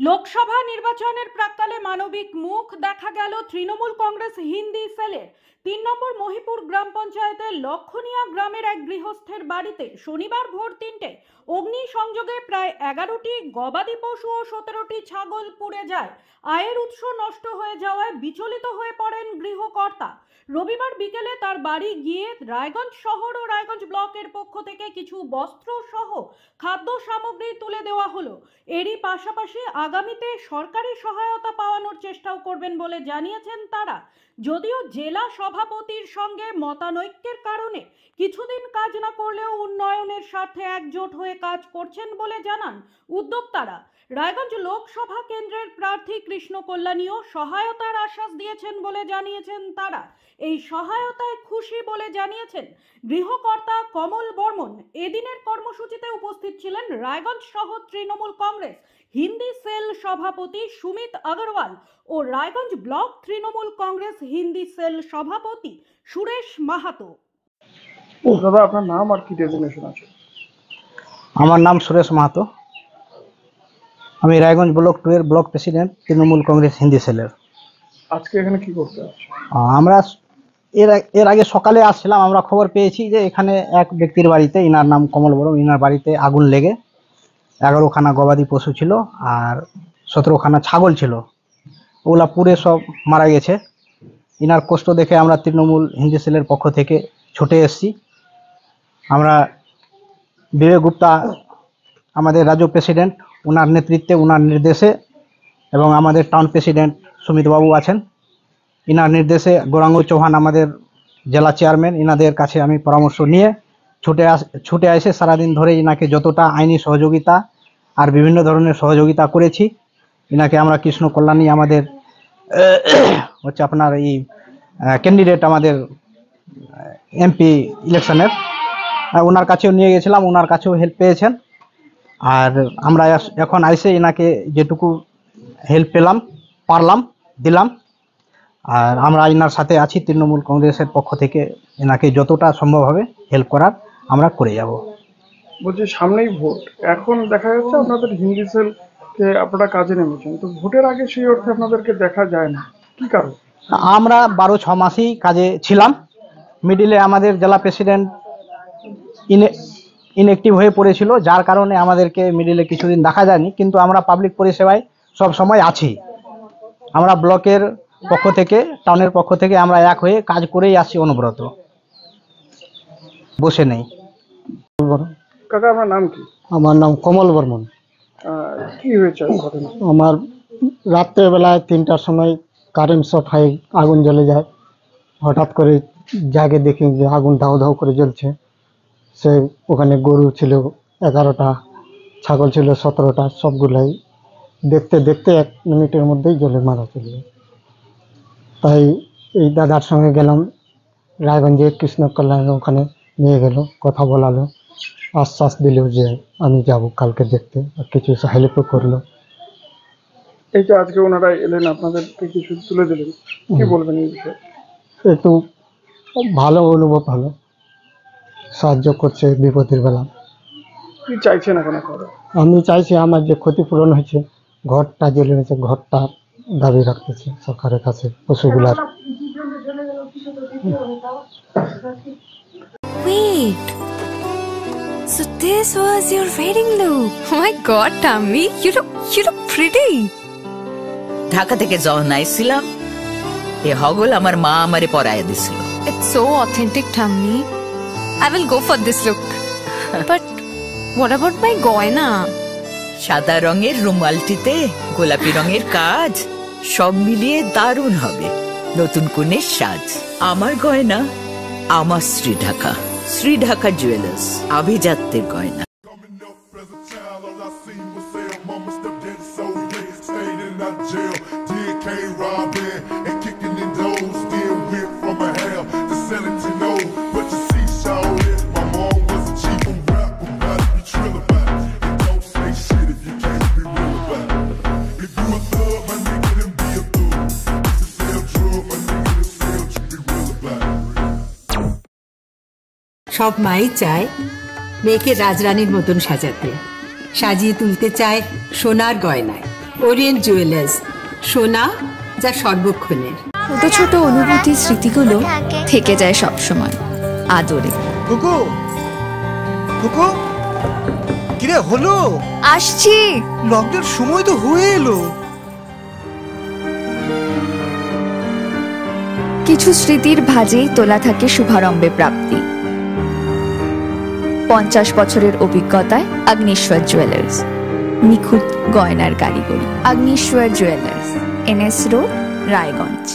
লোকসভা নির্বাচনের প্রাক্কালে মানবিক মুখ দেখা গেল তৃণমূল কংগ্রেস হিন্দি সেলের ৩ নম্বর মহিপুর গ্রাম পঞ্চায়েতের লক্ষণিয়া গ্রামের এক গৃহস্থের বাড়িতে শনিবার ভোর ৩টে অগ্নি সংযোগে প্রায় ১১টি গবাদি পশু ও ১৭টি ছাগল পুড়ে যায়। আয়ের উৎস নষ্ট হয়ে যাওয়ায় বিচলিত হয়ে পড়েন গৃহকর্তা। রবিবার বিকেলে তার বাড়ি গিয়ে রায়গঞ্জ শহর ও রায়গঞ্জ ব্লকের পক্ষ থেকে কিছু বস্ত্র সহ খাদ্য সামগ্রী তুলে দেওয়া হলো। এরই পাশাপাশি আগামীতে সরকারি সহায়তা পাওয়ানোর চেষ্টাও করবেন বলে জানিয়েছেন তারা। যদিও জেলা সভাপতির সঙ্গে মতানৈক্যের কারণে কিছুদিন কাজ না করলেও উন্নয়নের স্বার্থে একজোট হয়ে কাজ করছেন বলে জানান উদ্যোক্তারা। রায়গঞ্জ লোকসভা কেন্দ্রের প্রার্থী কৃষ্ণ কল্যাণীও সহায়তার আশ্বাস দিয়েছেন বলে জানিয়েছেন তারা। এই সহায়তায় খুশি বলে জানিয়েছেন গৃহকর্তা কমল বর্মন। এদিনের কর্মসূচিতে উপস্থিত ছিলেন রায়গঞ্জ শহর তৃণমূল কংগ্রেস হিন্দি সেল সভাপতি সুমিত আগরওয়াল ও রায়গঞ্জ ব্লক তৃণমূল কংগ্রেস হিন্দি সেল সভাপতি সুরেশ মাহাতো। দাদা, আপনার নাম আর কি ডেজিগনেশন আছে? আমার নাম সুরেশ মাহাতো। আমি রায়গঞ্জ ব্লক 2 এর ব্লক প্রেসিডেন্ট, তৃণমূল কংগ্রেস হিন্দি সেলের। আজকে এখানে কি করতে আসছে? আমরা এর আগে সকালে আসছিলাম। আমরা খবর পেয়েছি যে এখানে এক ব্যক্তির বাড়িতে, ইনার নাম কমল বড়, ইনার বাড়িতে আগুন লেগে 11খানা গবাদি পশু ছিল আর 17খানা ছাগল ছিল, ওগুলা পুড়ে সব মারা গেছে। ইনার কষ্ট দেখে আমরা তৃণমূল হিন্দি সেলের পক্ষ থেকে ছুটে এসেছি। আমরা বিবেক গুপ্তা আমাদের রাজ্য প্রেসিডেন্ট, ওনার নেতৃত্বে, ওনার নির্দেশে, এবং আমাদের টাউন প্রেসিডেন্ট সুমিত বাবু আছেন, ইনার নির্দেশে গৌরাঙ্গ চৌহান আমাদের জেলা চেয়ারম্যান, ইনাদের কাছে আমি পরামর্শ নিয়ে ছুটে আসে সারাদিন ধরে ইনাকে যতটা আইনি সহযোগিতা আর বিভিন্ন ধরনের সহযোগিতা করেছি। ইনাকে আমরা কৃষ্ণ কল্যাণী আমাদের হচ্ছে আপনার এই ক্যান্ডিডেট, আমাদের এমপি ইলেকশনের, ওনার কাছেও নিয়ে গেছিলাম, ওনার কাছেও হেল্প পেয়েছেন। আর আমরা এখন আইসে এনাকে যেটুকু হেল্প পেলাম, পারলাম, দিলাম। আর আমরা এনার সাথে আছি তৃণমূল কংগ্রেসের পক্ষ থেকে, এনাকে যতটা সম্ভব হবে হেল্প করার আমরা করে যাব। বলছি, সামনেই ভোট, এখন দেখা যাচ্ছে আপনাদের হিন্দি সেলকে আপনারা কাজে নেমেছেন, তো ভোটের আগে সেই অর্থে আপনাদেরকে দেখা যায় না, কি কারণ? আমরা 12-6 মাসই কাজে ছিলাম। মিডিলে আমাদের জেলা প্রেসিডেন্ট ইনঅ্যাক্টিভ হয়ে পড়েছিল, যার কারণে আমাদেরকে মিডিলে কিছুদিন দেখা যায়নি, কিন্তু আমরা পাবলিক পরিষেবায় সব সময় আছি। আমরা ব্লকের পক্ষ থেকে, টাউনের পক্ষ থেকে আমরা এক হয়ে কাজ করেই আসছি, অনবরত বসে নেই। কাকা, আপনার নাম কি? আমার নাম কমল বর্মন। কি হয়েছে ঘটনা? আমার রাত্রেবেলায় 3টার সময় কারেন্ট শর্ট হয়ে আগুন জ্বলে যায়। হঠাৎ করে জাগে দেখি যে আগুন ধাউ ধাউ করে জ্বলছে। সে ওখানে গরু ছিল 11টা, ছাগল ছিল 17টা, সবগুলাই দেখতে দেখতে 1 মিনিটের মধ্যেই জ্বলে মারা চলে যায়। তাই এই দাদার সঙ্গে গেলাম রায়গঞ্জে, কৃষ্ণ কল্যাণ ওখানে নিয়ে গেল, কথা বলালো, আশ্বাস দিল যে আমি যাব কালকে দেখতে, আর কিছু হেল্পও করলো। এই যে আজকে ওনারা এলেন, আপনাদেরকে কিছু তুলে দিলেন, কি বলবেন এই বিষয়ে? একটু ভালো অনুভব হলো, সাহায্য করছে বিপদের বেলা। কি চাইছেন এখন আপনারা? আমি চাইছি আমার যে ক্ষতিপূরণ হয়েছে, ঘরটা জ্বলে গেছে, ঘরটা দাবি রাখতেছে সরকারের কাছে পশুগুলার। Wait, so this was your wedding look? Oh my God, Tammy, you look pretty. Dhaka থেকে যখন আইছিলাম, এ হগল আমার মা আমারে পরায় দিছিল। It's so authentic, Tammy. I will go for this look. But what about my goina? সাদা রঙের রুমালটিতে গোলাপি রঙের কাজ, সব মিলিয়ে দারুণ হবে নতুন কনের সাজ। আমার গয়না, আমার শ্রী ঢাকা জুয়েলার্স, আভিজাত্যের গয়না। সব মাই চায় মেয়েকে রাজরানীর মতন সাজাতে, সাজিয়ে তুলতে চায় সোনার গয়নায়। ওরিয়েন্ট জুয়েলার্স, সোনা যা সর্বক্ষণের। ছোট ছোট অনুভূতি স্মৃতিগুলো থেকে যায় সব সময় আদরে। কুকু কুকু কিরে হলো? আসছি। লকডাউন সময় তো হয়ে এলো। কিছু স্মৃতির ভাজেই তোলা থাকে শুভারম্ভে প্রাপ্তি। 50 বছরের অভিজ্ঞতায় আগ্নেশ্বর জুয়েলার্স, নিখুঁত গয়নার কারিগরি। Agneshwar jewellers, NS road, Raiganj.